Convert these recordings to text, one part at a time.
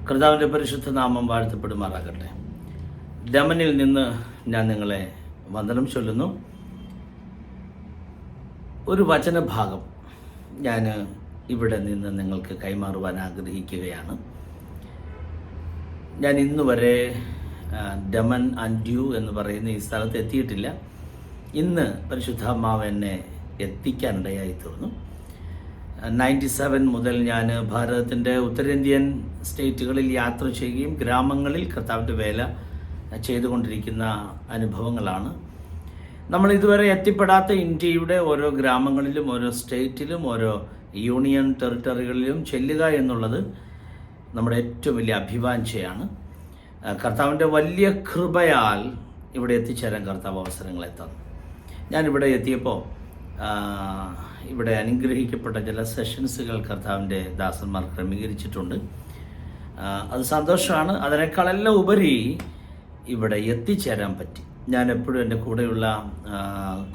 കർത്താവിൻ്റെ പരിശുദ്ധ നാമം വാഴ്ത്തപ്പെടുമാറാകട്ടെ. ദമനിൽ നിന്ന് ഞാൻ നിങ്ങളെ വന്ദനം ചൊല്ലുന്നു. ഒരു വചനഭാഗം ഞാൻ ഇവിടെ നിന്ന് നിങ്ങൾക്ക് കൈമാറുവാൻ ആഗ്രഹിക്കുകയാണ്. ഞാൻ ഇന്നുവരെ ഡമൻ ആൻഡ് ഡ്യൂ എന്ന് പറയുന്ന ഈ സ്ഥലത്ത് എത്തിയിട്ടില്ല. ഇന്ന് പരിശുദ്ധാത്മാവ് എന്നെ എത്തിക്കാനിടയായി തീർന്നു. 97 മുതൽ ഞാൻ ഭാരതത്തിൻ്റെ ഉത്തരേന്ത്യൻ സ്റ്റേറ്റുകളിൽ യാത്ര ചെയ്യുകയും ഗ്രാമങ്ങളിൽ കർത്താവിൻ്റെ വേല ചെയ്തുകൊണ്ടിരിക്കുന്ന അനുഭവങ്ങളാണ്. നമ്മൾ ഇതുവരെ എത്തിപ്പെടാത്ത ഇന്ത്യയുടെ ഓരോ ഗ്രാമങ്ങളിലും ഓരോ സ്റ്റേറ്റിലും ഓരോ യൂണിയൻ ടെറിട്ടറികളിലും ചെല്ലുക എന്നുള്ളത് നമ്മുടെ ഏറ്റവും വലിയ അഭിവാഞ്ചയാണ്. കർത്താവിൻ്റെ വലിയ കൃപയാൽ ഇവിടെ എത്തിച്ചേരാൻ കർത്താവ് അവസരങ്ങളെ തന്നു. ഞാനിവിടെ എത്തിയപ്പോൾ ഇവിടെ അനുഗ്രഹിക്കപ്പെട്ട ചില സെഷൻസുകൾ കർത്താവിൻ്റെ ദാസന്മാർ ക്രമീകരിച്ചിട്ടുണ്ട്. അത് സന്തോഷമാണ്. അതിനേക്കാളെല്ലാം ഉപരി ഇവിടെ എത്തിച്ചേരാൻ പറ്റി. ഞാൻ എപ്പോഴും എൻ്റെ കൂടെയുള്ള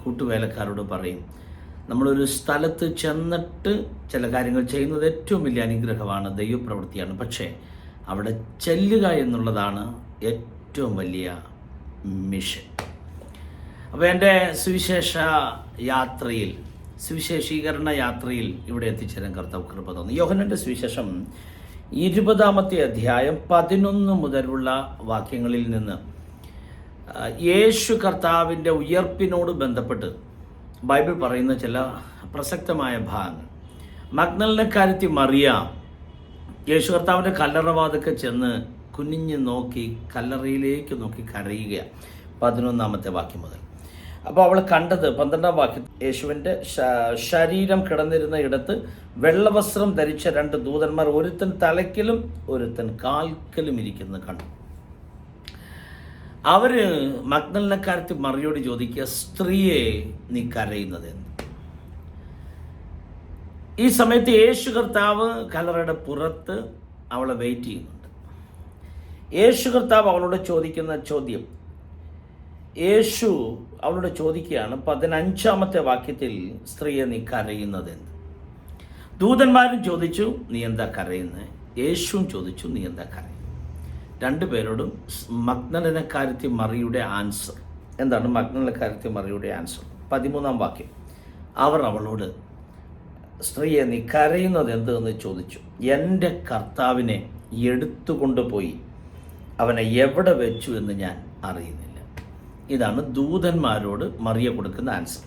കൂട്ടുവേലക്കാരോട് പറയും, നമ്മളൊരു സ്ഥലത്ത് ചെന്നിട്ട് ചില കാര്യങ്ങൾ ചെയ്യുന്നത് ഏറ്റവും വലിയ അനുഗ്രഹമാണ്, ദൈവപ്രവൃത്തിയാണ്. പക്ഷേ അവിടെ ചെല്ലുക എന്നുള്ളതാണ് ഏറ്റവും വലിയ മിഷൻ. അപ്പോൾ എൻ്റെ സുവിശേഷീകരണ യാത്രയിൽ ഇവിടെ എത്തിച്ചേരാൻ കർത്താവ് കൃപ തന്നു. യോഹന്നാന്റെ സുവിശേഷം 20-ാമത്തെ അധ്യായം 11 മുതലുള്ള വാക്യങ്ങളിൽ നിന്ന് യേശു കർത്താവിൻ്റെ ഉയർപ്പിനോട് ബന്ധപ്പെട്ട് ബൈബിൾ പറയുന്ന ചില പ്രസക്തമായ ഭാഗങ്ങൾ. മഗ്ദലക്കാരത്തി മറിയ യേശു കർത്താവിൻ്റെ കല്ലറവാതൊക്കെ ചെന്ന് കുനിഞ്ഞ് നോക്കി കല്ലറയിലേക്ക് നോക്കി കരയുക. 11-ാമത്തെ വാക്യം മുതൽ. അപ്പോൾ അവൾ കണ്ടത് 12-ാം വാക്യം, യേശുവിൻ്റെ ശരീരം കിടന്നിരുന്ന ഇടത്ത് വെള്ളവസ്ത്രം ധരിച്ച 2 ദൂതന്മാർ, ഒരുത്തൻ തലയ്ക്കലും ഒരുത്തൻ കാൽക്കലും ഇരിക്കുന്നത് കണ്ടു. അവർ മഗ്ദലക്കാരത്തി മറിയോട് ചോദിക്കുക, സ്ത്രീയെ നീ കരയുന്നത് എന്ന്. ഈ സമയത്ത് യേശു കർത്താവ് കല്ലറയുടെ പുറത്ത് അവളെ വെയിറ്റ് ചെയ്യുന്നുണ്ട്. യേശു കർത്താവ് അവളോട് ചോദിക്കുന്ന ചോദ്യം, യേശു അവളോട് ചോദിക്കുകയാണ് 15-ാമത്തെ വാക്യത്തിൽ, സ്ത്രീയെ നീ കരയുന്നതെന്ന്. ദൂതന്മാരും ചോദിച്ചു, നീ എന്താ കരയുന്നത്? യേശുവും ചോദിച്ചു, നീ എന്താ കരയുന്നത്? 2 പേരോടും മഗ്ദലക്കാരത്തി മറിയുടെ ആൻസർ എന്താണ്? മഗ്ദലക്കാരത്തി മറിയുടെ ആൻസർ 13-ാം വാക്യം, അവർ അവളോട്, സ്ത്രീയെ നീ കരയുന്നത് എന്തെന്ന് ചോദിച്ചു. എൻ്റെ കർത്താവിനെ എടുത്തുകൊണ്ടുപോയി അവനെ എവിടെ വെച്ചു എന്ന് ഞാൻ അറിയുന്നില്ല. ഇതാണ് ദൂതന്മാരോട് മറിയ കൊടുക്കുന്ന ആൻസർ.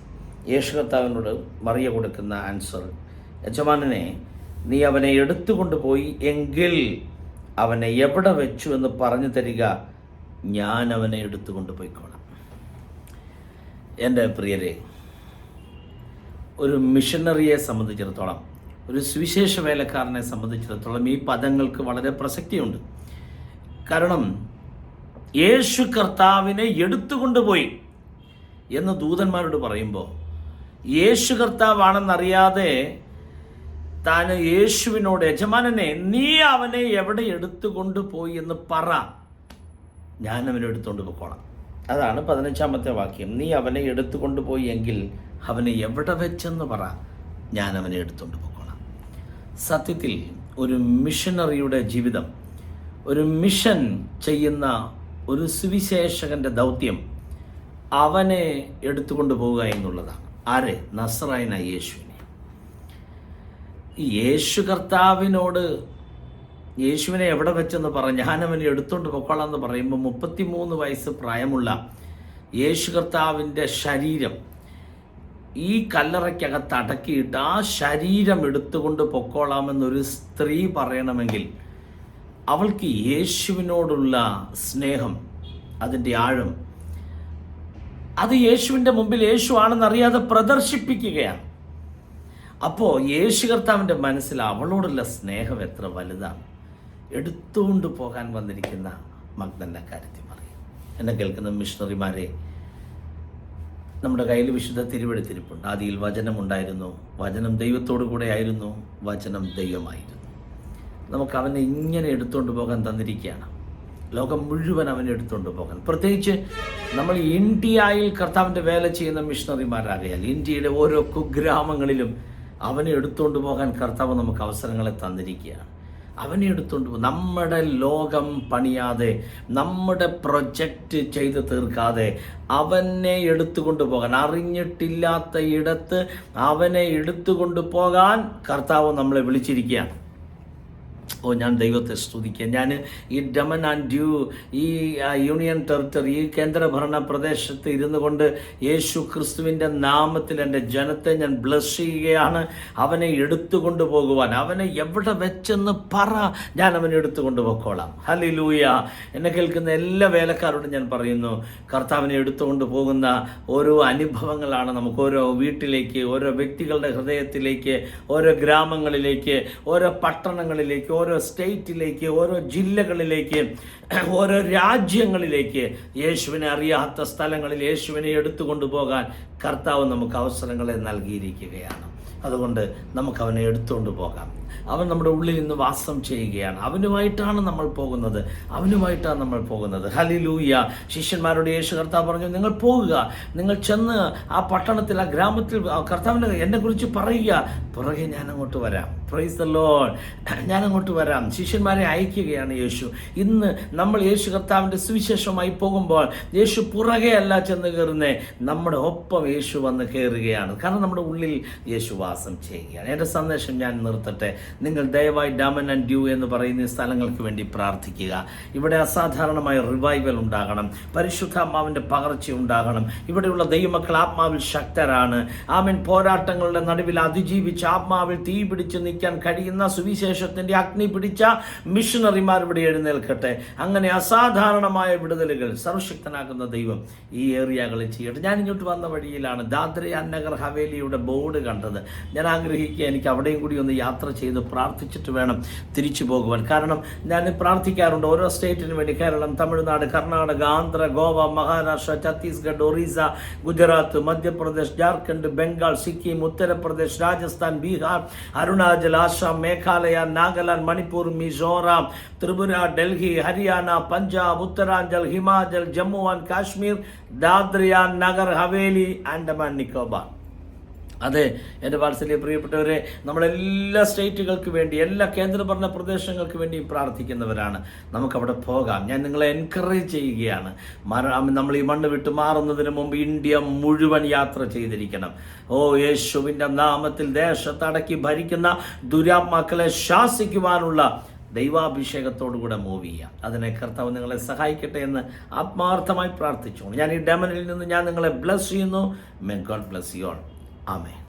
യേശു കർത്താവിനോട് മറിയ കൊടുക്കുന്ന ആൻസർ, യജമാനനെ നീ അവനെ എടുത്തുകൊണ്ടുപോയി എങ്കിൽ അവനെ എവിടെ വെച്ചു എന്ന് പറഞ്ഞു തരിക, ഞാൻ അവനെ എടുത്തുകൊണ്ടുപോയിക്കോളാം. എൻ്റെ പ്രിയരെ, ഒരു മിഷനറിയെ സംബന്ധിച്ചിടത്തോളം, ഒരു സുവിശേഷ വേലക്കാരനെ സംബന്ധിച്ചിടത്തോളം ഈ പദങ്ങൾക്ക് വളരെ പ്രസക്തിയുണ്ട്. കാരണം യേശു കർത്താവിനെ എടുത്തുകൊണ്ടുപോയി എന്ന് ദൂതന്മാരോട് പറയുമ്പോൾ, യേശു കർത്താവാണെന്നറിയാതെ താൻ യേശുവിനോട്, യജമാനനെ നീ അവനെ എവിടെ എടുത്തുകൊണ്ടുപോയി എന്ന് പറ, ഞാൻ അവനെ എടുത്തുകൊണ്ട് പോയിക്കോളാം. അതാണ് 15-ാമത്തെ വാക്യം. നീ അവനെ എടുത്തുകൊണ്ടുപോയി എങ്കിൽ അവനെ എവിടെ വെച്ചെന്ന് പറ, ഞാൻ അവനെ എടുത്തുകൊണ്ട് പോയിക്കോളാം. സത്യത്തിൽ ഒരു മിഷനറിയുടെ ജീവിതം, ഒരു മിഷൻ ചെയ്യുന്ന ഒരു സുവിശേഷകന്റെ ദൗത്യം അവനെ എടുത്തുകൊണ്ട് പോവുക എന്നുള്ളതാണ്. ആരെ? നസറായനായ യേശുവിനെ. യേശു കർത്താവിനോട് യേശുവിനെ എവിടെ വെച്ചെന്ന് പറ, ഞാനവനെ എടുത്തുകൊണ്ട് പൊക്കോളാം എന്ന് പറയുമ്പോൾ 33 വയസ്സ് പ്രായമുള്ള യേശു കർത്താവിൻ്റെ ശരീരം ഈ കല്ലറയ്ക്കകത്ത് അടക്കിയിട്ട് ആ ശരീരം എടുത്തുകൊണ്ട് പൊക്കോളാമെന്നൊരു സ്ത്രീ പറയണമെങ്കിൽ അവൾക്ക് യേശുവിനോടുള്ള സ്നേഹം, അതിൻ്റെ ആഴം, അത് യേശുവിൻ്റെ മുമ്പിൽ യേശു ആണെന്നറിയാതെ പ്രദർശിപ്പിക്കുകയാണ്. അപ്പോൾ യേശു കർത്താവിൻ്റെ മനസ്സിൽ അവളോടുള്ള സ്നേഹം എത്ര വലുതാണ്. എടുത്തുകൊണ്ട് പോകാൻ വന്നിരിക്കുന്ന മഗ്ദലക്കാരത്തി മറിയ. എന്നെ കേൾക്കുന്ന മിഷണറിമാരെ, നമ്മുടെ കയ്യിൽ വിശുദ്ധ തിരുവെഴുത്തിരിപ്പുണ്ട്. ആദിയിൽ വചനമുണ്ടായിരുന്നു, വചനം ദൈവത്തോടു കൂടെ ആയിരുന്നു, വചനം ദൈവമായിരുന്നു. നമുക്ക് അവനെ ഇങ്ങനെ എടുത്തുകൊണ്ട് പോകാൻ തന്നിരിക്കുകയാണ്. ലോകം മുഴുവൻ അവനെ എടുത്തുകൊണ്ട് പോകാൻ. പ്രത്യേകിച്ച് നമ്മൾ ഇന്ത്യയിൽ കർത്താവിൻ്റെ വേല ചെയ്യുന്ന മിഷണറിമാരാകയാൽ ഇന്ത്യയുടെ ഓരോ കുഗ്രാമങ്ങളിലും അവനെ എടുത്തുകൊണ്ട് പോകാൻ കർത്താവ് നമുക്ക് അവസരങ്ങളെ തന്നിരിക്കുകയാണ്. അവനെ എടുത്തുകൊണ്ട് പോകും. നമ്മുടെ ലോകം പണിയാതെ, നമ്മുടെ പ്രൊജക്റ്റ് ചെയ്ത് തീർക്കാതെ അവനെ എടുത്തുകൊണ്ട് പോകാൻ, അറിഞ്ഞിട്ടില്ലാത്ത ഇടത്ത് അവനെ എടുത്തുകൊണ്ട് പോകാൻ കർത്താവ് നമ്മളെ വിളിച്ചിരിക്കുകയാണ്. ഞാൻ ദൈവത്തെ സ്തുതിക്കുക. ഞാൻ ഈ ഡമൻ ആൻഡ് ഡ്യൂ, ഈ യൂണിയൻ ടെറിട്ടറി, ഈ കേന്ദ്രഭരണ പ്രദേശത്ത് ഇരുന്നു കൊണ്ട് യേശു ക്രിസ്തുവിൻ്റെ നാമത്തിൽ എൻ്റെ ജനത്തെ ഞാൻ ബ്ലസ് ചെയ്യുകയാണ്. അവനെ എടുത്തുകൊണ്ട് പോകുവാൻ, അവനെ എവിടെ വെച്ചെന്ന് പറ, ഞാൻ അവനെ എടുത്തുകൊണ്ട് പോയിക്കോളാം. ഹല്ലേലൂയ. എന്നെ കേൾക്കുന്ന എല്ലാ വേലക്കാരോടും ഞാൻ പറയുന്നു, കർത്താവിനെ എടുത്തുകൊണ്ട് പോകുന്ന ഓരോ അനുഭവങ്ങളാണ് നമുക്ക് ഓരോ വീട്ടിലേക്ക്, ഓരോ വ്യക്തികളുടെ ഹൃദയത്തിലേക്ക്, ഓരോ ഗ്രാമങ്ങളിലേക്ക്, ഓരോ പട്ടണങ്ങളിലേക്ക്, ഓരോ സ്റ്റേറ്റിലേക്ക്, ഓരോ ജില്ലകളിലേക്ക്, ഓരോ രാജ്യങ്ങളിലേക്ക്, യേശുവിനെ അറിയാത്ത സ്ഥലങ്ങളിൽ യേശുവിനെ എടുത്തുകൊണ്ട് പോകാൻ കർത്താവ് നമുക്ക് അവസരങ്ങളെ നൽകിയിരിക്കുകയാണ്. അതുകൊണ്ട് നമുക്ക് അവനെ എടുത്തുകൊണ്ട് പോകാം. അവൻ നമ്മുടെ ഉള്ളിൽ നിന്ന് വാസം ചെയ്യുകയാണ്. അവനുമായിട്ടാണ് നമ്മൾ പോകുന്നത്. ഹല്ലേലൂയ. ശിഷ്യന്മാരോട് യേശു കർത്താവ് പറഞ്ഞു, നിങ്ങൾ പോകുക, നിങ്ങൾ ചെന്ന് ആ പട്ടണത്തിൽ, ആ ഗ്രാമത്തിൽ കർത്താവിനെ എന്നെക്കുറിച്ച് പറയുക, പുറകെ ഞാൻ അങ്ങോട്ട് വരാം. Praise the Lord. ഞാൻ അങ്ങോട്ട് വരാം. ശിഷ്യന്മാരെ അയക്കുകയാണ് യേശു. ഇന്ന് നമ്മൾ യേശു കർത്താവിൻ്റെ സുവിശേഷമായി പോകുമ്പോൾ യേശു പുറകെ അല്ല ചെന്ന് കയറുന്നേ, നമ്മുടെ ഒപ്പം യേശു വന്ന് കയറുകയാണ്. കാരണം നമ്മുടെ ഉള്ളിൽ യേശു വാസം ചെയ്യുകയാണ്. എൻ്റെ സന്ദേശം ഞാൻ നിർത്തട്ടെ. നിങ്ങൾ ദയവായി ഡമൻ ആൻഡ് ഡ്യൂ എന്ന് പറയുന്ന സ്ഥലങ്ങൾക്ക് വേണ്ടി പ്രാർത്ഥിക്കുക. ഇവിടെ അസാധാരണമായ റിവൈവൽ ഉണ്ടാകണം, പരിശുദ്ധാത്മാവിൻ്റെ പകർച്ച ഉണ്ടാകണം. ഇവിടെയുള്ള ദൈവമക്കൾ ആത്മാവിൽ ശക്തരാണ്. ആമേൻ. പോരാട്ടങ്ങളുടെ നടുവിൽ അതിജീവിച്ച് ആത്മാവിൽ തീ പിടിച്ച് നിൽക്കാൻ കഴിയുന്ന, സുവിശേഷത്തിൻ്റെ അഗ്നി പിടിച്ച മിഷണറിമാർ ഇവിടെ എഴുന്നേൽക്കട്ടെ. അങ്ങനെ അസാധാരണമായ വിടുതലുകൾ സർവശക്തനാക്കുന്ന ദൈവം ഈ ഏരിയകളിൽ ചെയ്യട്ടെ. ഞാൻ ഇങ്ങോട്ട് വന്ന വഴിയിലാണ് ദാദ്ര ആൻഡ് നഗർ ഹവേലിയുടെ ബോർഡ് കണ്ടത്. ഞാൻ ആഗ്രഹിക്കുക, എനിക്ക് അവിടെയും കൂടി ഒന്ന് യാത്ര ചെയ്ത് പ്രാർത്ഥിച്ചിട്ട് വേണം തിരിച്ചു പോകുവാൻ. കാരണം ഞാൻ പ്രാർത്ഥിക്കാറുണ്ട് ഓരോ സ്റ്റേറ്റിന് വേണ്ടി. Keralam, Tamil Nadu, Karnataka, Andhra, Goa, Maharashtra, Chhattisgarh, Orissa, Gujarat, Madhya Pradesh, Jharkhand, Bengal, Sikkim, Uttar Pradesh, Rajasthan, Bihar, Arunachal, Assam, Meghalaya, Nagaland, Manipur, Mizoram, Tripura, Delhi, Haryana, Punjab, Uttaranchal, Himachal, Jammu and Kashmir, Dadra and Nagar Haveli, Andaman Nicobar. അതെ, എൻ്റെ വാത്സല്യ പ്രിയപ്പെട്ടവരെ, നമ്മളെല്ലാ സ്റ്റേറ്റുകൾക്ക് വേണ്ടി, എല്ലാ കേന്ദ്രഭരണ പ്രദേശങ്ങൾക്ക് വേണ്ടിയും പ്രാർത്ഥിക്കുന്നവരാണ്. നമുക്കവിടെ പോകാം. ഞാൻ നിങ്ങളെ എൻകറേജ് ചെയ്യുകയാണ്. നമ്മൾ ഈ മണ്ണ് വിട്ട് മാറുന്നതിന് മുമ്പ് ഇന്ത്യ മുഴുവൻ യാത്ര ചെയ്തിരിക്കണം. യേശുവിൻ്റെ നാമത്തിൽ ദേശത്തടക്കി ഭരിക്കുന്ന ദുരാത്മാക്കളെ ശാസിക്കുവാനുള്ള ദൈവാഭിഷേകത്തോടുകൂടെ മൂവ് ചെയ്യാം. അതിനെ കർത്താവ് നിങ്ങളെ സഹായിക്കട്ടെ എന്ന് ആത്മാർത്ഥമായി പ്രാർത്ഥിച്ചു. ഞാൻ ഈ ഡമനിൽ നിന്ന് ഞാൻ നിങ്ങളെ ബ്ലസ് ചെയ്യുന്നു. May God bless you all. Amen.